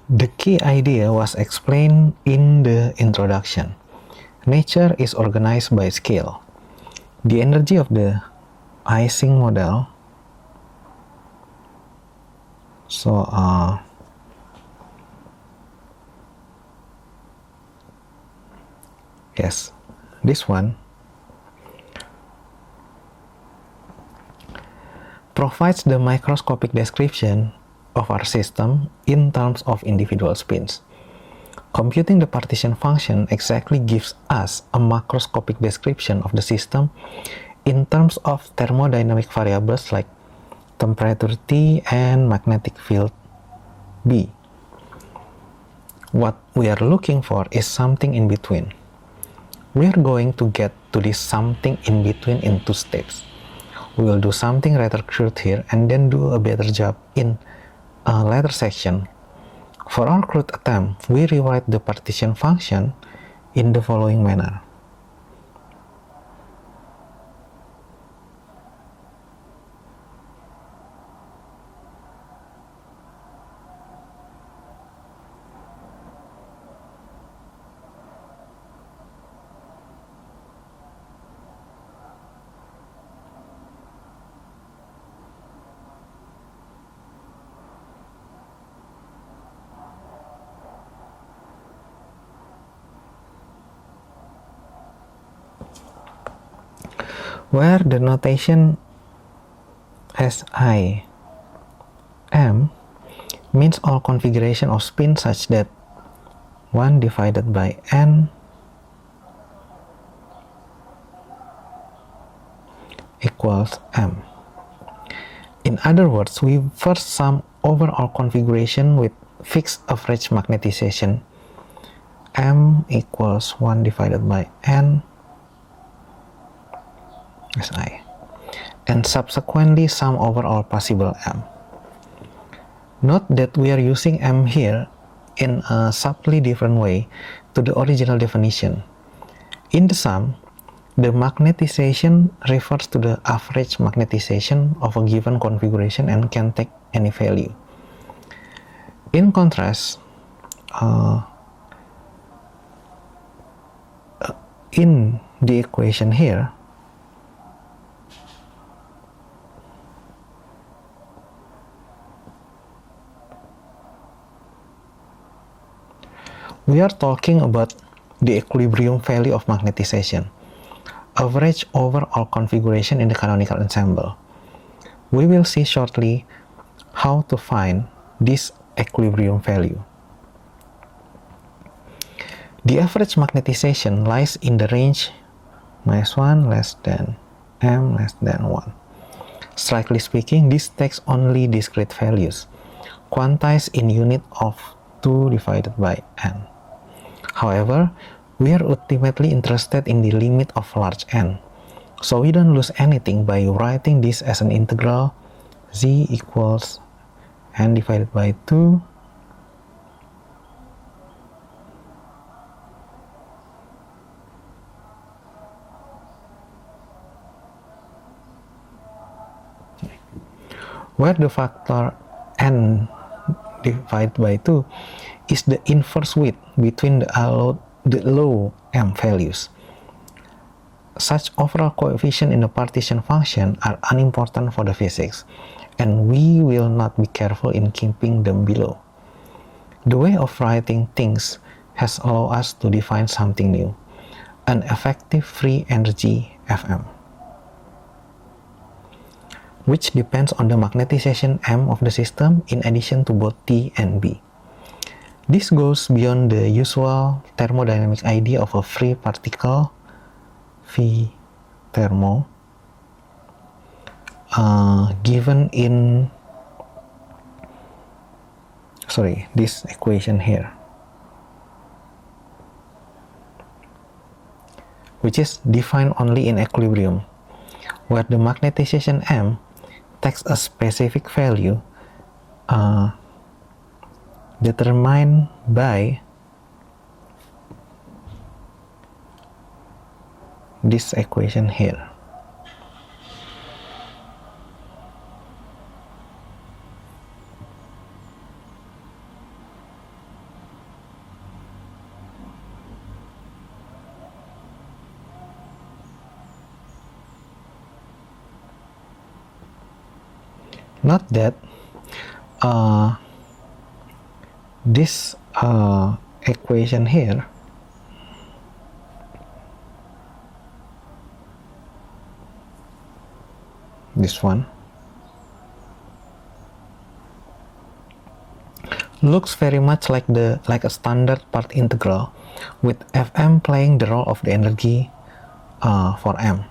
The key idea was explained in the introduction. Nature is organized by scale. The energy of the Ising model, yes, this one provides the microscopic description of our system in terms of individual spins. Computing the partition function exactly gives us a macroscopic description of the system in terms of thermodynamic variables like temperature T and magnetic field B. What we are looking for is something in between. We are going to get to this something in between in two steps. We will do something rather crude here and then do a better job in a later section. For our crude attempt, we rewrite the partition function in the following manner. Where the notation SI M means all configuration of spin such that 1 divided by N equals M. In other words, we first sum overall configuration with fixed average magnetization M equals 1 divided by N SI, and subsequently sum over all possible M. Note that we are using M here in a subtly different way to the original definition. In the sum, the magnetization refers to the average magnetization of a given configuration and can take any value. In contrast, in the equation here, we are talking about the equilibrium value of magnetization, average over all configuration in the canonical ensemble. We will see shortly how to find this equilibrium value. The average magnetization lies in the range -1 less than M less than 1. Strictly speaking, this takes only discrete values, quantized in unit of 2 divided by N. However, we are ultimately interested in the limit of large N, so we don't lose anything by writing this as an integral z equals N divided by 2 where the factor N divided by 2 is the inverse width between the low M values. Such overall coefficient in the partition function are unimportant for the physics, and we will not be careful in keeping them below. The way of writing things has allowed us to define something new, an effective free energy Fm, which depends on the magnetization M of the system in addition to both T and B. This goes beyond the usual thermodynamic idea of a free particle V thermo given in this equation here, which is defined only in equilibrium, where the magnetization M takes a specific value determined by this equation here. Note that this equation here this one looks very much like a standard part integral, with Fm playing the role of the energy for m.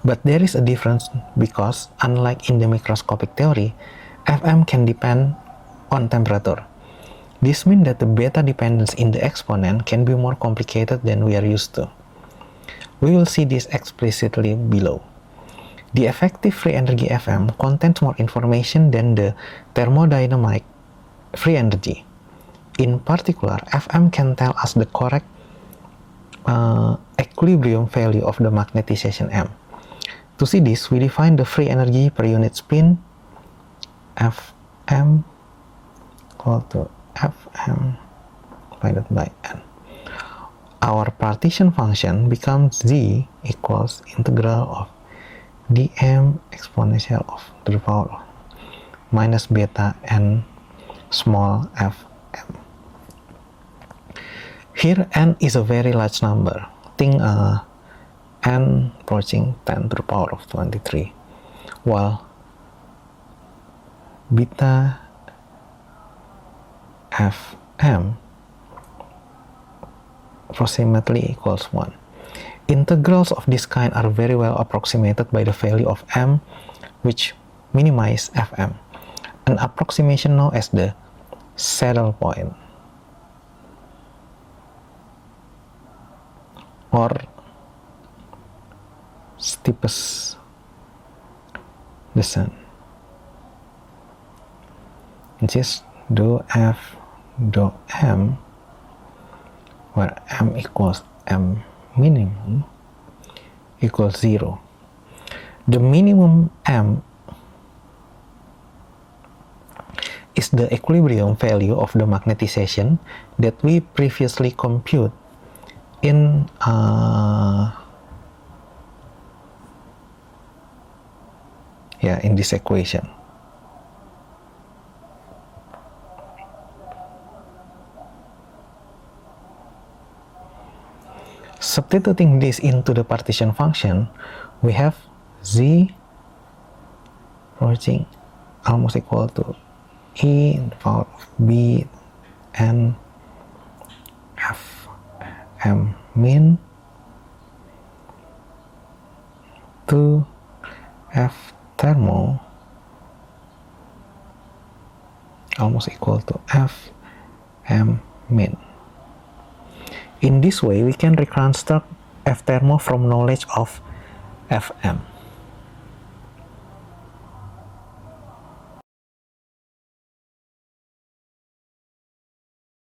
But there is a difference because, unlike in the microscopic theory, Fm can depend on temperature. This means that the beta dependence in the exponent can be more complicated than we are used to. We will see this explicitly below. The effective free energy Fm contains more information than the thermodynamic free energy. In particular, Fm can tell us the correct equilibrium value of the magnetization M. To see this, we define the free energy per unit spin, Fm equal to Fm divided by N. Our partition function becomes Z equals integral of dm exponential of to the power of minus beta n small fm. Here n is a very large number. Think n approaching 10 to the power of 23, while beta fm approximately equals 1. Integrals of this kind are very well approximated by the value of m, which minimize fm, an approximation known as the saddle point or steepest descent, which is dou f dou m, where m equals m minimum equals 0. The minimum m is the equilibrium value of the magnetization that we previously compute in in this equation. Substituting this into the partition function, we have z approaching almost equal to e in the power of b and f m min to f thermal almost equal to f m min. In this way, we can reconstruct F thermal from knowledge of Fm.